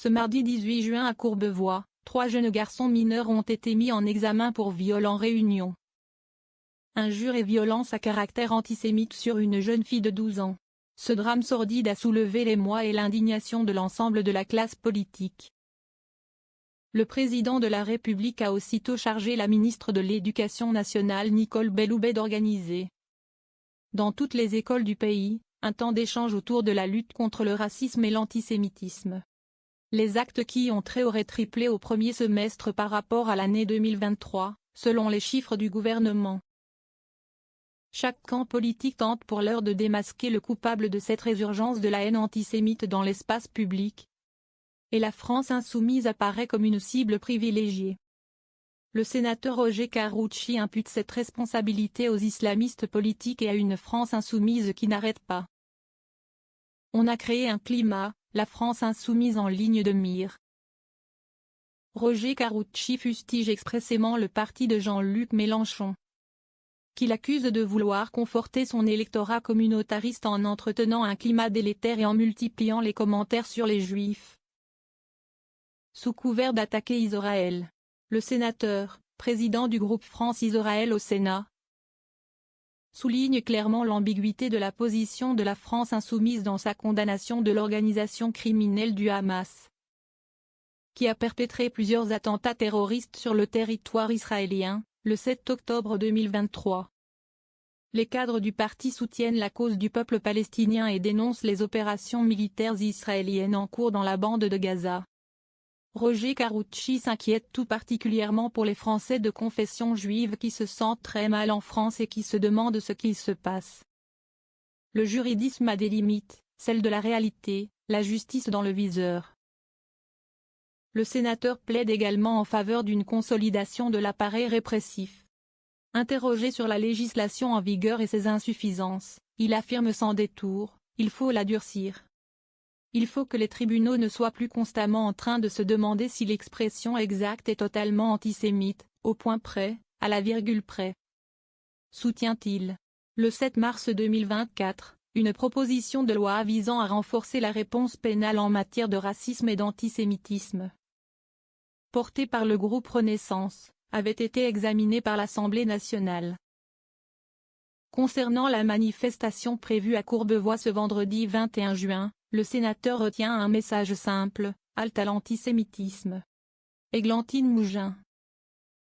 Ce mardi 18 juin à Courbevoie, 3 jeunes garçons mineurs ont été mis en examen pour viol en réunion. Injures et violences à caractère antisémite sur une jeune fille de 12 ans. Ce drame sordide a soulevé l'émoi et l'indignation de l'ensemble de la classe politique. Le président de la République a aussitôt chargé la ministre de l'Éducation nationale Nicole Belloubet d'organiser, dans toutes les écoles du pays, un temps d'échange autour de la lutte contre le racisme et l'antisémitisme. Les actes qui ont trait auraient triplé au premier semestre par rapport à l'année 2023, selon les chiffres du gouvernement. Chaque camp politique tente pour l'heure de démasquer le coupable de cette résurgence de la haine antisémite dans l'espace public. Et la France insoumise apparaît comme une cible privilégiée. Le sénateur Roger Karoutchi impute cette responsabilité aux islamistes politiques et à une France insoumise qui n'arrête pas. On a créé un climat, la France insoumise en ligne de mire. Roger Karoutchi fustige expressément le parti de Jean-Luc Mélenchon, qu'il accuse de vouloir conforter son électorat communautariste en entretenant un climat délétère et en multipliant les commentaires sur les Juifs. Sous couvert d'attaquer Israël, le sénateur, président du groupe France-Israël au Sénat, souligne clairement l'ambiguïté de la position de la France insoumise dans sa condamnation de l'organisation criminelle du Hamas, qui a perpétré plusieurs attentats terroristes sur le territoire israélien, le 7 octobre 2023. Les cadres du parti soutiennent la cause du peuple palestinien et dénoncent les opérations militaires israéliennes en cours dans la bande de Gaza. Roger Karoutchi s'inquiète tout particulièrement pour les Français de confession juive qui se sentent très mal en France et qui se demandent ce qu'il se passe. Le juridisme a des limites, celle de la réalité, la justice dans le viseur. Le sénateur plaide également en faveur d'une consolidation de l'appareil répressif. Interrogé sur la législation en vigueur et ses insuffisances, il affirme sans détour, il faut la durcir. Il faut que les tribunaux ne soient plus constamment en train de se demander si l'expression exacte est totalement antisémite, au point près, à la virgule près. Soutient-il. Le 7 mars 2024, une proposition de loi visant à renforcer la réponse pénale en matière de racisme et d'antisémitisme, portée par le groupe Renaissance, avait été examinée par l'Assemblée nationale. Concernant la manifestation prévue à Courbevoie ce vendredi 21 juin, le sénateur retient un message simple, halte à l'antisémitisme. Églantine Mougin.